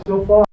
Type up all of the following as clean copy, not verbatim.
so far.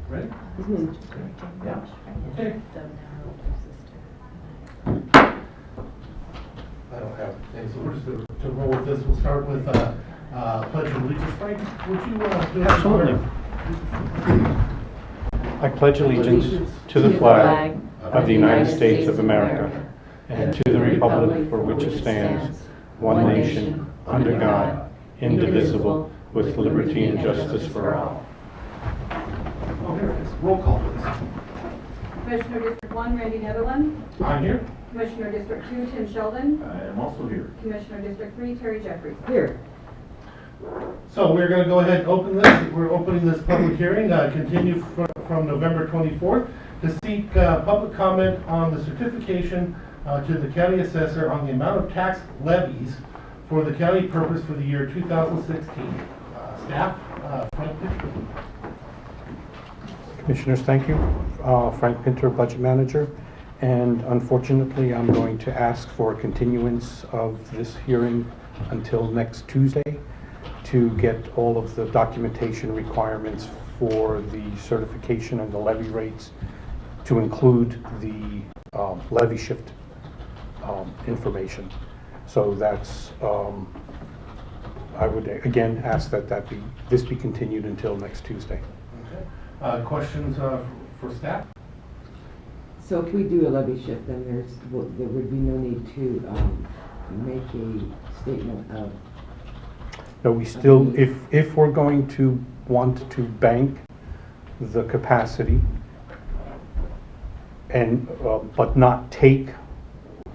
Ready? Yeah. Okay. I don't have things, so we're just to roll with this. We'll start with Pledge of Allegiance. Frank, would you do it? Absolutely. I pledge allegiance to the flag of the United States of America and to the republic for which it stands, one nation, under God, indivisible, with liberty and justice for all. Oh, here it is. Roll call, please. Commissioner District 1, Randy Netherland. I'm here. Commissioner District 2, Tim Sheldon. I am also here. Commissioner District 3, Terry Jeffries. Here. So we're going to go ahead and open this. We're opening this public hearing, continue from November 24th, to seek public comment on the certification to the county assessor on the amount of tax levies for the county purpose for the year 2016. Staff, Frank Pitcher. Commissioners, thank you. Frank Pinter, Budget Manager. And unfortunately, I'm going to ask for a continuance of this hearing until next Tuesday to get all of the documentation requirements for the certification and the levy rates to include the levy shift information. So that's, I would again ask that this be continued until next Tuesday. Okay. Questions for staff? So if we do a levy shift, then there would be no need to make a statement of, No, we still, if we're going to want to bank the capacity and, but not take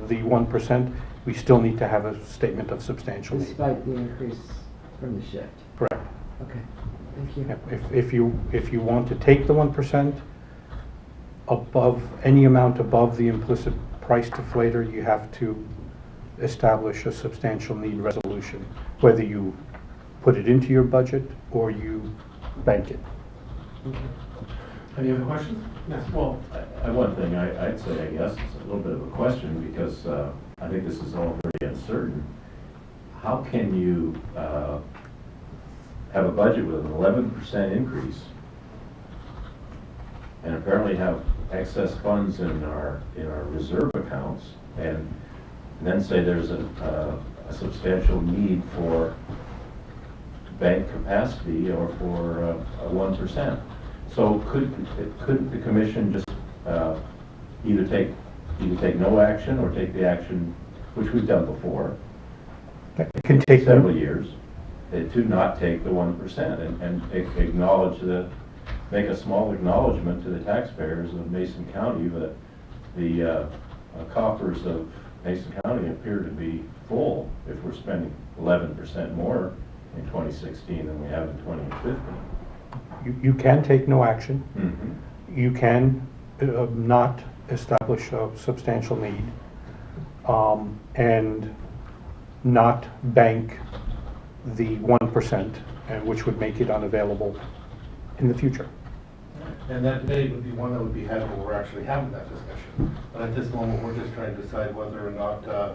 the 1%, we still need to have a statement of substantial need. despite the increase from the shift. Correct. Okay, thank you. Yep. If you want to take the 1% above, any amount above the implicit price deflator, you have to establish a substantial need resolution, whether you put it into your budget or you bank it. Any other questions? Yes. Well, one thing I'd say, I guess, it's a little bit of a question because I think this is all very uncertain. How can you have a budget with an 11% increase and apparently have excess funds in our reserve accounts and then say there's a substantial need for bank capacity or for a 1%. So couldn't the commission just either take no action or take the action, which we've done before, It can take several years, to not take the 1% and acknowledge make a small acknowledgement to the taxpayers of Mason County that the coffers of Mason County appear to be full if we're spending 11% more in 2016 than we have in 2015. You can take no action. Mm-hmm. You can not establish a substantial need and not bank the 1%, and which would make it unavailable in the future. And that debate would be one that would be had when we're actually having that discussion. But at this moment, we're just trying to decide whether or not, I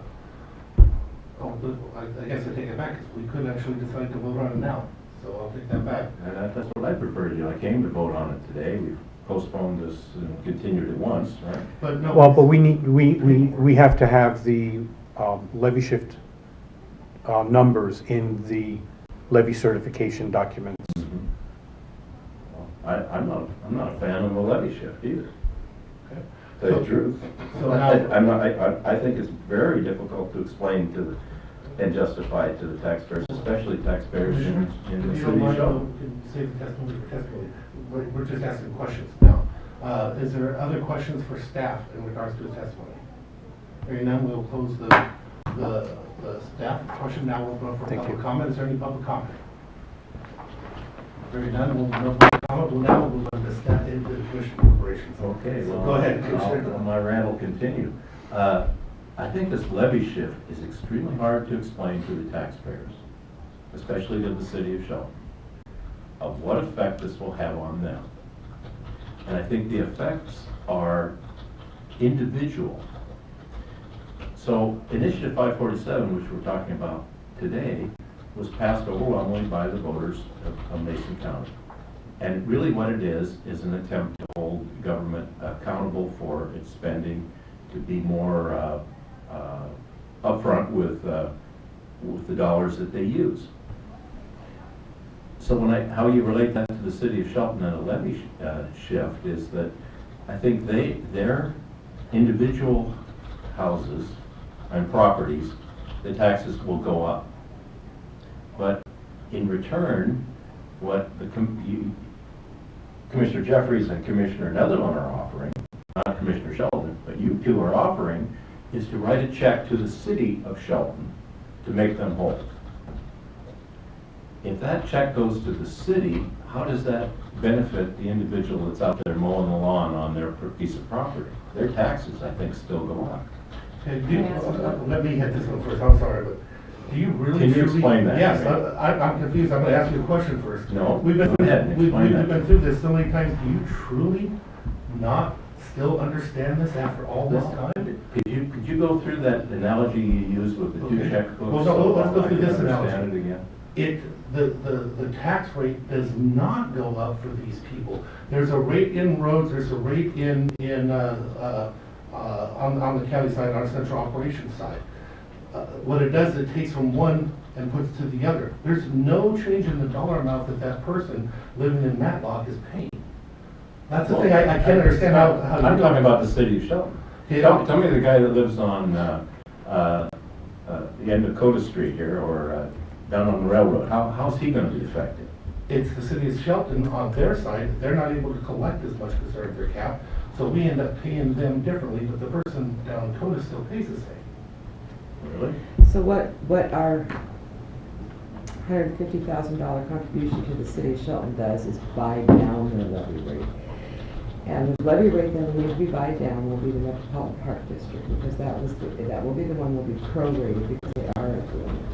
guess I take it back, 'cause we could actually decide to vote on it now. So I'll take that back. And that's what I prefer to do. I came to vote on it today. We've postponed this and continued it once, right? But no. Well, but we have to have the levy shift numbers in the levy certification documents. Well, I'm not a fan of a levy shift either. Okay. To tell you the truth. So now- I think it's very difficult to explain and justify to the taxpayers, especially taxpayers in the If you city don't of mind, Shelton. can you save the testimony for testimony? We're just asking questions now. Is there other questions for staff in regards to the testimony? Hearing none, we'll close the staff question. Now we'll open up for Thank public you. comment. Is there any public comment? Hearing none, we'll open up for comment. We'll now move on to staff into the commission corporations. Okay, So well, go ahead, Commissioner. my rant will continue. I think this levy shift is extremely hard to explain to the taxpayers, especially to the city of Shelton, of what effect this will have on them. And I think the effects are individual. So Initiative 547, which we're talking about today, was passed overwhelmingly by the voters of Mason County. And really what it is an attempt to hold government accountable for its spending, to be more upfront with the dollars that they use. So how you relate that to the city of Shelton and a levy shift is that I think their individual houses and properties the taxes will go up. But in return, what the Commissioner Jeffries and Commissioner Netherland are offering, not Commissioner Sheldon, but you two are offering, is to write a check to the city of Shelton to make them whole. If that check goes to the city, how does that benefit the individual that's out there mowing the lawn on their piece of property? Their taxes, I think, still go up. Okay, let me hit this one first, I'm sorry, but do you really? Can you truly- explain that? Yes, I'm confused, I'm gonna ask you a question first. No, We've been, go ahead and explain we've that. been through this so many times, do you truly not still understand this after all this time? Could you go through that analogy you used with the two Okay. checkbooks? Well, no, let's go so I through can this understand analogy. it again? The tax rate does not go up for these people. There's a rate in roads, there's a rate on the county side, on our central operations side. What it does, it takes from one and puts to the other. There's no change in the dollar amount that that person living in Matlock is paying. That's the thing, I can't understand how. I'm talking about the city of Shelton. Okay, Tell me the guy that lives on the end of Coda Street here, or down on the railroad. How's he gonna be affected? It's the city of Shelton on their side, they're not able to collect as much because they're at their cap, so we end up paying them differently, but the person down in Coda still pays the same. Really? So what our $150,000 contribution to the city of Shelton does is buy down their levy rate. And the levy rate that will need to be buy down will be the Metropolitan Park District, because that will be the one that will be prorated because they are at the limit.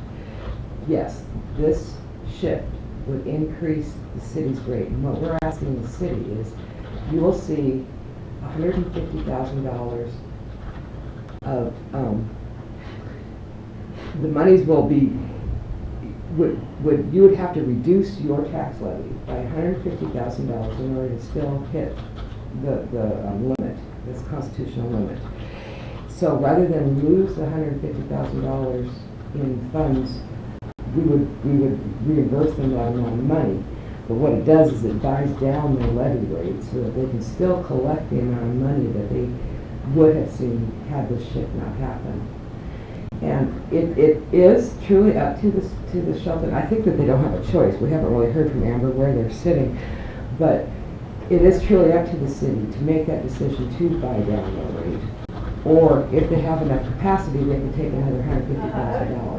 Yes, this shift would increase the city's rate, and what we're asking the city is, you will see $150,000 of, the monies will be, you would have to reduce your tax levy by $150,000 in order to still hit the limit, this constitutional limit. So rather than lose the $150,000 in funds, we would reimburse them that amount of money. But what it does is it buys down their levy rate so that they can still collect the amount of money that they would have seen had this shift not happened. And it is truly up to the Shelton. I think that they don't have a choice. We haven't really heard from Amber where they're sitting, but it is truly up to the city to make that decision to buy down their rate. Or if they have enough capacity, they can take another $150,000.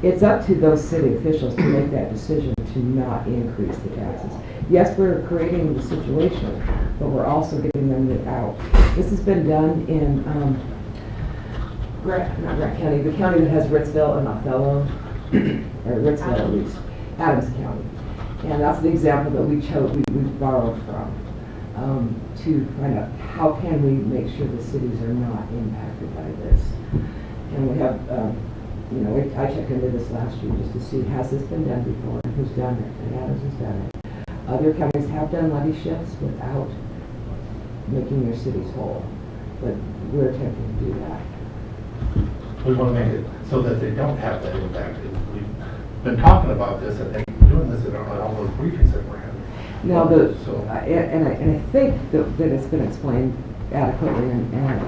It's up to those city officials to make that decision to not increase the taxes. Yes, we're creating the situation, but we're also giving them the out. This has been done in not Grant County, the county that has Ritzville and Othello, or Ritzville at least, Adams County. And that's the example that we borrowed from, to find out how can we make sure the cities are not impacted by this. And we have, I checked into this last year just to see, has this been done before, and who's done it, and Adams has done it. Other counties have done levy shifts without making their cities whole, but we're attempting to do that. We want to make it so that they don't have that impact. We've been talking about this and doing this on all those briefings that we're having. Now, So- and I think that it's been explained adequately, and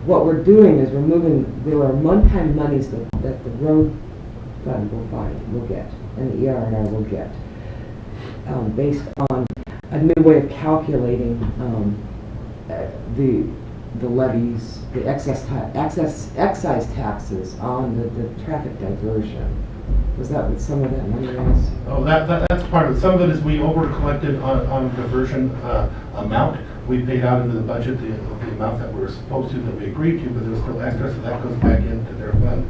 what we're doing is there are one-time monies that the road fund will get, and the ER&R will get, based on a new way of calculating the levies, the excise taxes on the traffic diversion. Was that what some of that money is? Oh, that's part of it. Some of it is we over-collected on diversion amount. We paid out into the budget the amount that we were supposed to, that we agreed to, but there was still extra, so that goes back into their fund.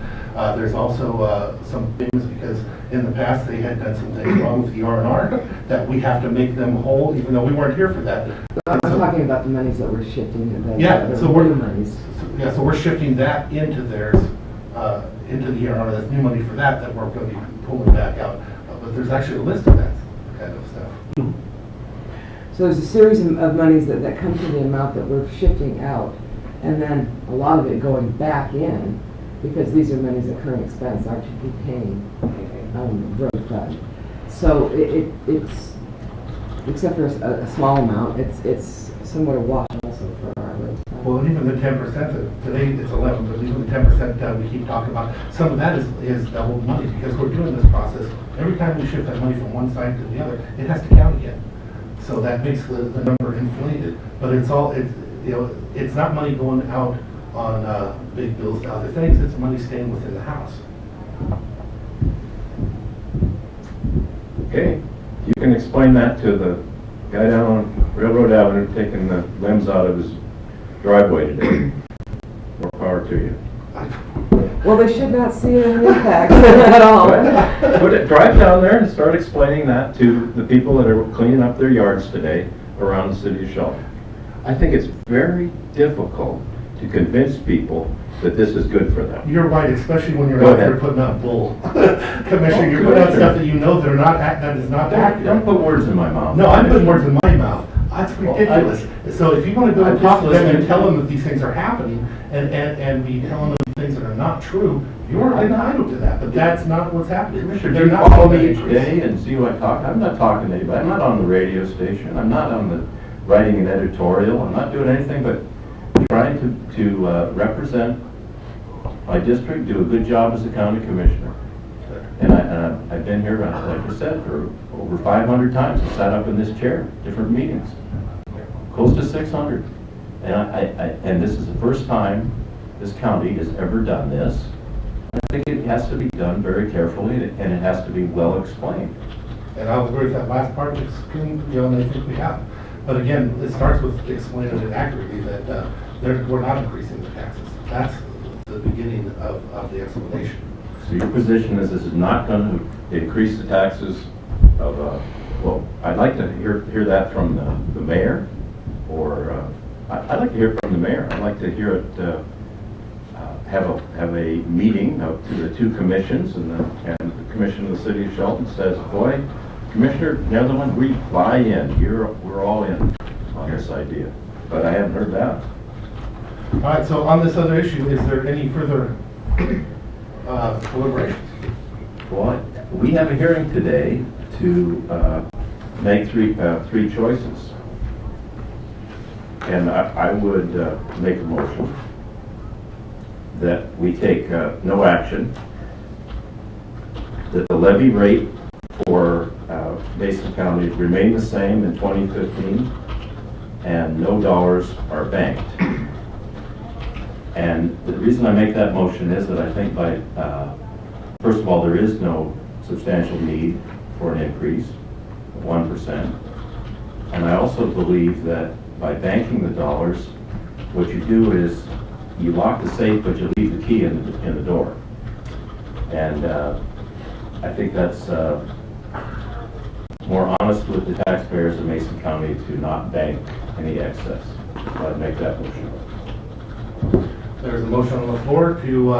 There's also some things, because in the past, they had done some things wrong with the R&R, that we have to make them whole, even though we weren't here for that. I'm talking about the monies that we're shifting, the So we're, new monies. so we're shifting that into theirs, into the ERR. That's new money for that we're going to be pulling back out. But there's actually a list of that kind of stuff. So there's a series of monies that come to the amount that we're shifting out, and then a lot of it going back in, because these are monies that current expense aren't to be paying road fund. So it's, except for a small amount, it's somewhat a wash also for our road fund. Well, even the 10%, today it's 11, but even the 10% we keep talking about, some of that is double money, because we're doing this process. Every time we shift that money from one side to the other, it has to count again. So that makes the number inflated, but it's not money going out on big bills to other things, it's money staying within the house. Okay, you can explain that to the guy down on Railroad Avenue taking the limbs out of his driveway today. More power to you. Well, they should not see an impact at all. Drive down there and start explaining that to the people that are cleaning up their yards today around the city of Shelton. I think it's very difficult to convince people that this is good for them. You're right, especially when you're Go out there ahead. putting up bull. Commissioner, you're putting out stuff that you know that is not Don't accurate. put words in my mouth. No, I'm putting words in my mouth. That's ridiculous. So if you want to go and I'm talk to just them and listening. tell them that these things are happening and be telling them things that are not true, you're entitled to that, but that's not what's happening. Commissioner, They're do you not follow getting me that each increase. day and see who I talk to? I'm not talking to anybody. I'm not on the radio station. I'm not on the writing an editorial. I'm not doing anything but trying to represent my district, do a good job as a county commissioner. And I've been here, like I said, for over 500 times. I sat up in this chair, different meetings, close to 600. And and this is the first time this county has ever done this. I think it has to be done very carefully, and it has to be well explained. And I'll agree with that last part, and I think we have. But again, it starts with explaining it accurately that we're not increasing the taxes. That's the beginning of the explanation. So your position is this is not going to increase the taxes of, well, I'd like to hear that from the mayor, or I'd like to hear it from the mayor. I'd like to hear it, have a meeting to the two commissions, and the commission of the city of Shelton says, boy, Commissioner Netherland, we buy in. We're all in on this idea. But I haven't heard that. All right, so on this other issue, is there any further deliberations? Well, we have a hearing today to make three choices. And I would make a motion that we take no action, that the levy rate for Mason County remain the same in 2015, and no dollars are banked. And the reason I make that motion is that I think first of all, there is no substantial need for an increase of 1%. And I also believe that by banking the dollars, what you do is you lock the safe, but you leave the key in the door. And I think that's more honest with the taxpayers of Mason County to not bank any excess. So I'd make that motion. There's a motion on the floor to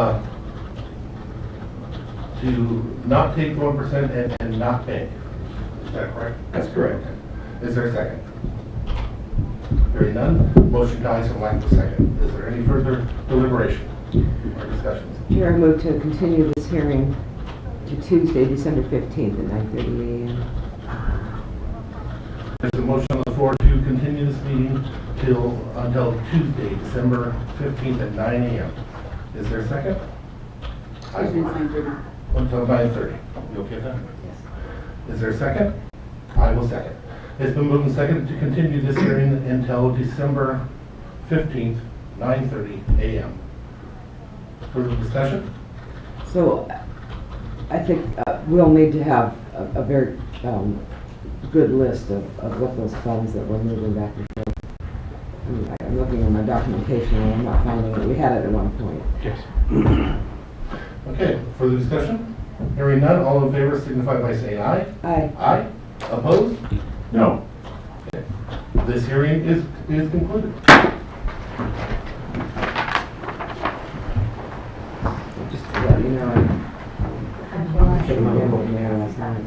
not take 1% and not bank. Is that correct? That's correct. Is there a second? Hearing none, motion dies for lack of a second. Is there any further deliberation or discussions? Chair, I move to continue this hearing to Tuesday, December 15th at 9:30 a.m. There's a motion on the floor to continue this meeting until Tuesday, December 15th at 9 a.m. Is there a second? Until 9:30. You okay with that? Yes. Is there a second? I will second. It's been moved and seconded to continue this hearing until December 15th, 9:30 a.m. Further discussion? So I think we'll need to have a very good list of what those funds that we're moving back and forth. I'm looking at my documentation and I'm not finding it. We had it at one point. Yes. Okay, further discussion? Hearing none, all in favor signify by saying aye. Aye. Aye. Opposed? No. This hearing is concluded. Just to let you know, I took my name over there last night.